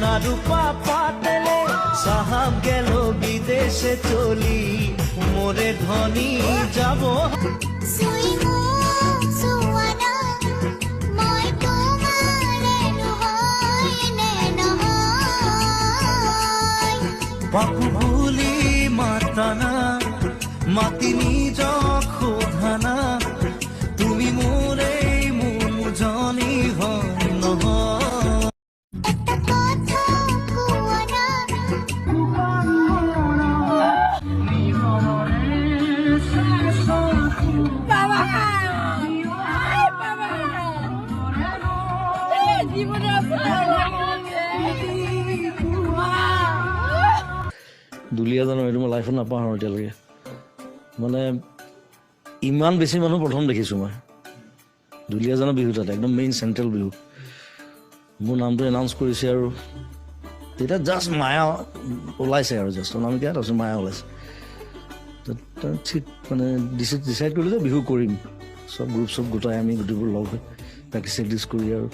সোনা রূপা পাতলে সাহাব গেল বিদেশে চলি মোরে ধনী যাব বাপু ভুলি মাতানা মাতিনি যখোধানা তুমি মোরে মন জনি হয় নহয় দুলীয়াজানৰ এইটো মই লাইফত নাপাহৰোঁ এতিয়ালৈকে মানে ইমান বেছি মানুহ প্ৰথম দেখিছোঁ মই দুলীয়াজানৰ বিহু তাত একদম মেইন চেণ্ট্ৰেল বিহু মোৰ নামটো এনাউন্স কৰিছে আৰু তেতিয়া জাষ্ট মায়া ওলাইছে আৰু জাষ্ট নাম কিয় তাৰপিছত মায়া ওলাইছে ঠিক মানে ডিচাইড কৰিলোঁ যে বিহু কৰিম চব গ্ৰুপ চব গোটাই আমি গোটেইবোৰ লগ হৈ প্ৰেক্টিচ চেক্টিচ কৰি আৰু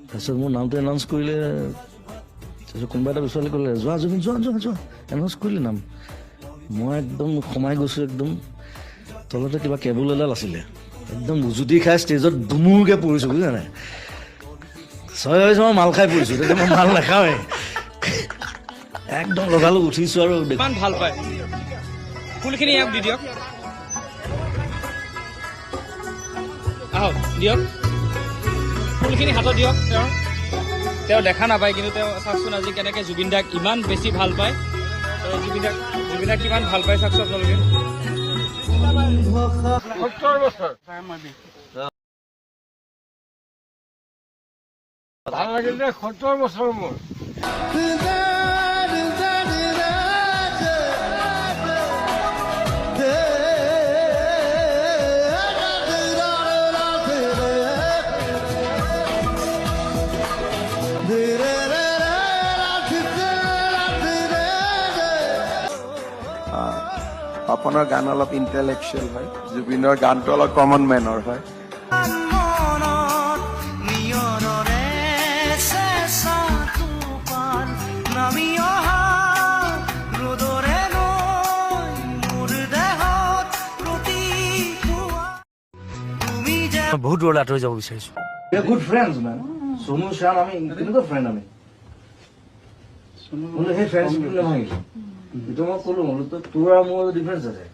তাৰপিছত মোৰ নামটো এনাউন্স কৰিলে তাৰপিছত কোনোবা এটা বিচৰালে ক'লে যোৱা জুবিন যোৱা যোৱা যোৱা এনাউন্স কৰিলে নাম মই একদম সোমাই গৈছোঁ একদম তলতে কিবা কেবুল এডাল আছিলে একদম উজুতি খাই ষ্টেজত দুমুৰকৈ পৰিছোঁ বুজিছা নাই ছয় হৈছে মই মাল খাই পৰিছোঁ তেতিয়া মই মাল নাখাওঁৱেই একদম লগালগ উঠিছোঁ আৰু ইমান ভাল পায় ফুলখিনি ইয়াক দি দিয়ক আহক দিয়ক ফুলখিনি হাতত দিয়ক তেওঁ দেখা নাপায় কিন্তু তেওঁ চাওকচোন আজি কেনেকৈ জুবিন দাক ইমান বেছি ভাল পায় জুবিন দাক কিমান ভাল পায় চাওকচোন আপোনালোকে 70 বছৰ ভাল লাগিল যে 70 বছৰ মোৰ আপোনাৰ গান অলপ ইণ্টেলেকচুৱেল হয় জুবিনৰ গানটো অলপ কমন মেনৰ হয় বহুত দূৰলৈ আঁতৰি যাব বিচাৰিছোঁ good friends men Sonu Shyam আমি কেনেকুৱা ফ্ৰেণ্ড আমি সেই ফ্ৰেণ্ডশ্বিপটো নাভাঙিলোঁ এইটো মই ক'লো বোলো তোৰ আৰু মোৰ ডিফাৰেঞ্চ আছে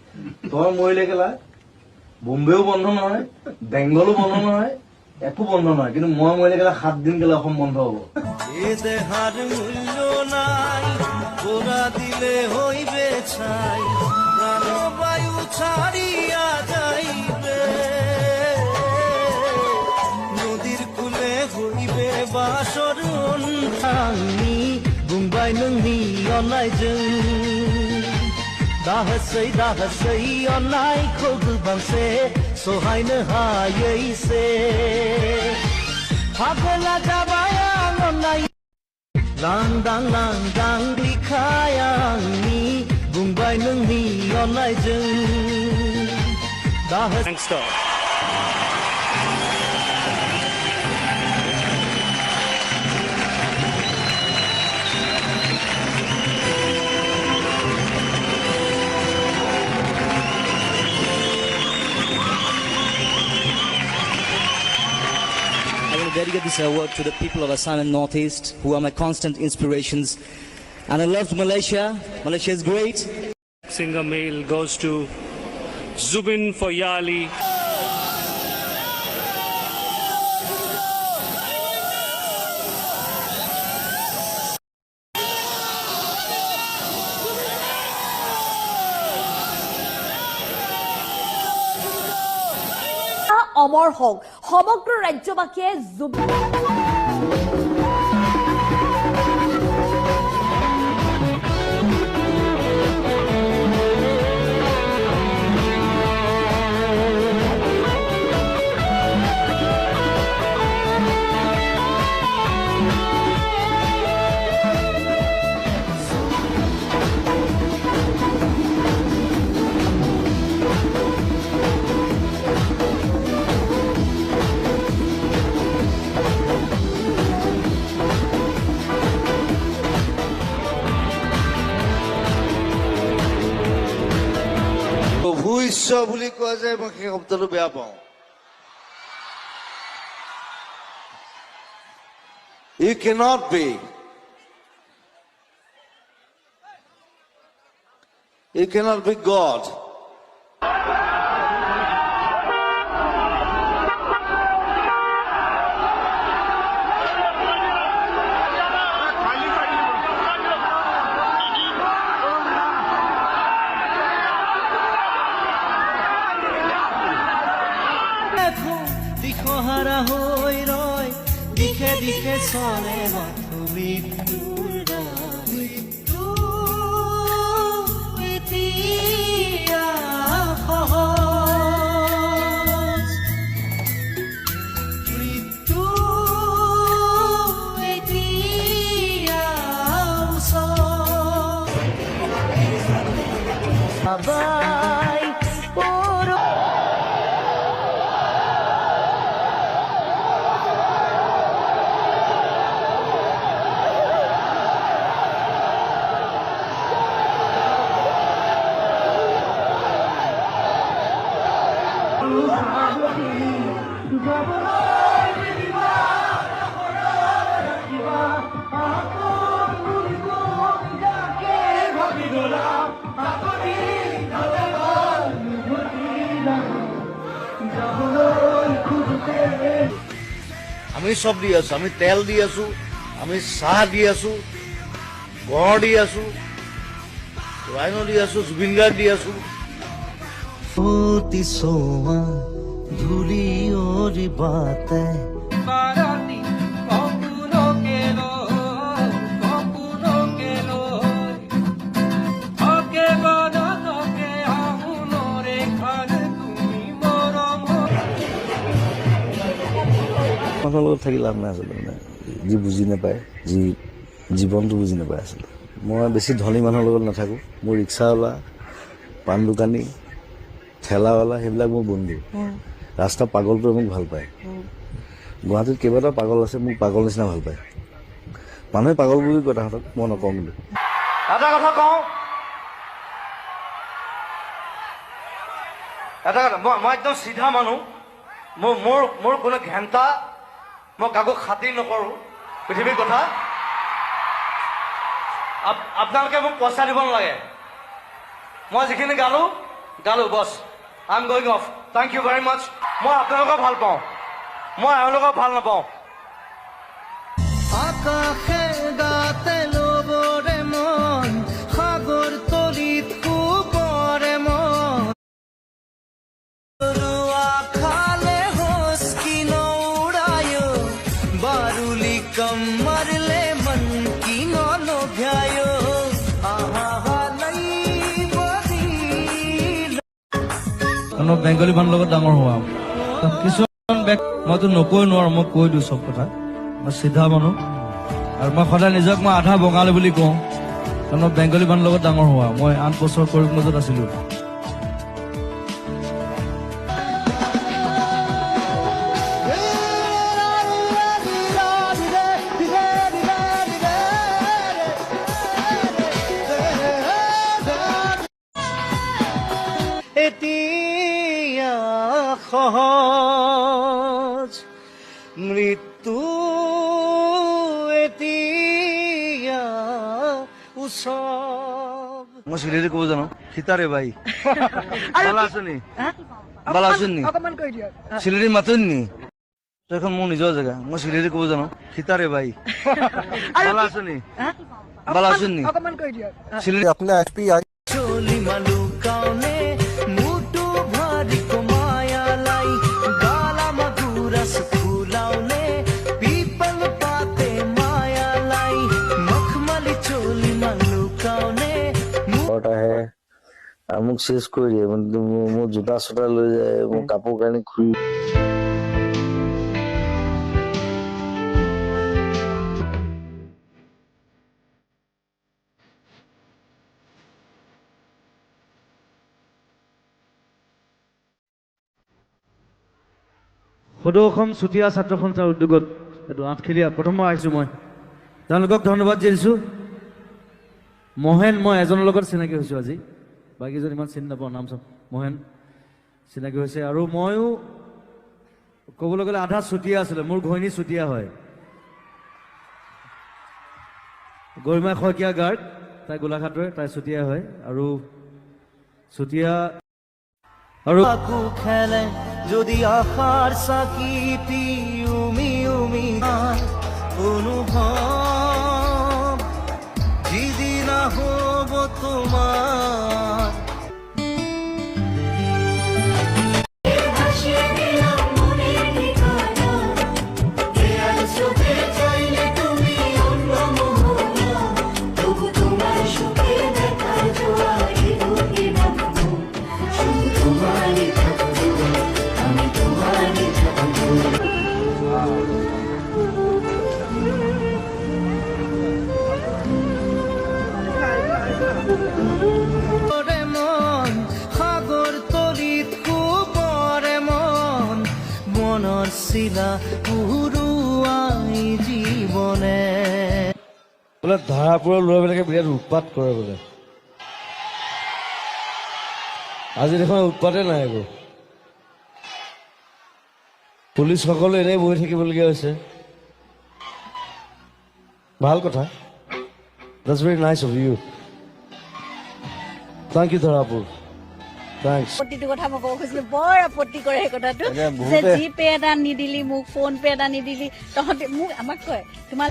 তই মৰিলে কেলা বম্বেও বন্ধ নহয় বেংগলো বন্ধ নহয় একো বন্ধ নহয় কিন্তু মই মৰিলে কেলা 7 দিন কেলা অসম বন্ধ হ'ব এ দেহার মূল্য নাই গোড়া দিলে হইবে ছাই প্রাণবায়ু ছাড়িয়া যাইবে নদীর কূলে হইবে বাসর অন্ধানি बुंबाय नोंनि अननायजों दाहसै अननायखौ गोबांसे सहायनो हायैसे फागला जाबाय आं अननाय लांदां बिखाया आंनि बुंबाय नोंनि अननायजों दाहसै Dedicate this award to the people of Assam and Northeast who are my constant inspirations. And I love Malaysia. Malaysia is great. Singer male goes to Zubin Foyali. অমৰ হওক সমগ্ৰ ৰাজ্যবাসীয়ে দৃশ্য বুলি কয় যে মই সেই শব্দটো বেয়া পাওঁ You cannot be. You cannot be God. দিশহাৰা হৈ ৰয় দিশে দিশে চলে মাথো মৃত্যু এতিয়া সহজ মৃত্যু এতিয়া বাবাই আমি সব দি আছো আমি তেল দি আছো আমি চাহ দি আছো গড় দি আছো ৰাইনো দি আছো জুবিন গাৰ্গ দি আছো অতি সোমা ধুলি ওৰি বাতে মানুহৰ লগত থাকি লাভ নাই আচলতে মানে যি বুজি নাপায় যি জীৱনটো বুজি নাপায় আচলতে মই বেছি ধনী মানুহৰ লগত নাথাকোঁ মোৰ ৰিক্সাৱালা পাণ দোকানী ঠেলাৱালা সেইবিলাক মোৰ বন্ধু ৰাস্তা পাগলটোৱে মোক ভাল পায় গুৱাহাটীত কেইবাটাও পাগল আছে মোক পাগল নিচিনা ভাল পায় মানুহে পাগল বুলি কয় তাহাঁতক মই নকওঁ কিন্তু এটা কথা কওঁ এটা কথা মই একদম চিধা মানুহ মোৰ কোনো ঘেণ্টা মই কাকো খাতিৰ নকৰোঁ পৃথিৱীৰ কথা আপোনালোকে মোক পইচা দিব নালাগে মই যিখিনি গালো বছ I am going off thank you very much মই আপোনালোকক ভাল পাওঁ মই এওঁলোকক ভাল নাপাওঁ আকাশে গাতে লবৰে মন সাগৰ তলিত কুবৰে মন খালে হসকি নৌড়ায় বাৰুলি কম মাৰলে মন কি নোভ্যায় বেংগলী মানুহৰ লগত ডাঙৰ হোৱা কিছুমান মইতো নকৈ নোৱাৰো মই কৈ দিওঁ চব কথা মই চিধা মানুহ আৰু মই সদায় নিজক মই আধা বঙালী বুলি কওঁ কাৰণ মই বেংগলী মানুহৰ লগত ডাঙৰ হোৱা মই 8 বছৰ কৰিমগঞ্জত আছিলো এতিয়া সহজ মৃত্যু এতিয়া উৎসৱ মই চিলেৰি ক'ব জানো সীতাৰে বাই বালা আছনি বালা আছনি চিলেৰি মাতোন নি এখন মোৰ নিজৰ জেগা মই চিলেৰি ক'ব জানো সীতাৰে বাই বালা আছনি বালা আছনি চিলেৰি अपने एसपी आई চলি মালু কাउने मुटु भरि मायालाई गाला मधुरस फुलाउने पिपल पाते मायालाई मखमली चोली मालु काउने আহে মোক চেছ কৰি দিয়ে মোৰ জোতা চোতা লৈ যায় মোৰ কাপোৰ কানি খুলি সদৌ অসম চুতীয়া ছাত্ৰ সন্থাৰ উদ্যোগত এইটো আঠখেলীয়া প্ৰথমবাৰ আহিছোঁ মই তেওঁলোকক ধন্যবাদ দিছোঁ মহেন মই এজনৰ লগত চিনাকি হৈছোঁ আজি বাকীজন ইমান চিনি নাপাওঁ নাম চাম মহেন চিনাকি হৈছে আৰু ময়ো ক'বলৈ গ'লে আধা চুতীয়া আছিলে মোৰ ঘৈণী চুতীয়া হয় গৰিমা শইকীয়া গাৰ্ড তাই গোলাঘাটৰে তাই চুতীয়া হয় আৰু চুতীয়া আৰু আকু খেলে যদি আশার সাকিতি উমি উমি অনুভব যেদিন হব তোমার মন সাগর তলিত খুবরে মন মনৰ চিলা উৰুৱাই জীৱনে বোলে ধাৰাপুৰৰ ল'ৰাবিলাকে বিৰাট উৎপাত কৰে বোলে আজি দেখোন উৎপাতে নাই একো পুলিচসকলে এনেই বহি থাকিবলগীয়া হৈছে ভাল কথা That's very nice of you. Thank you, Dharapur. Thanks. প্ৰতিটো কথা মই ক'ব খুজিছিলোঁ বৰ আপত্তি কৰে সেই কথাটো যে জি পে' এটা নিদিলি মোক ফোন পে' এটা নিদিলি তহঁতে মোক আমাক কয় তোমাৰ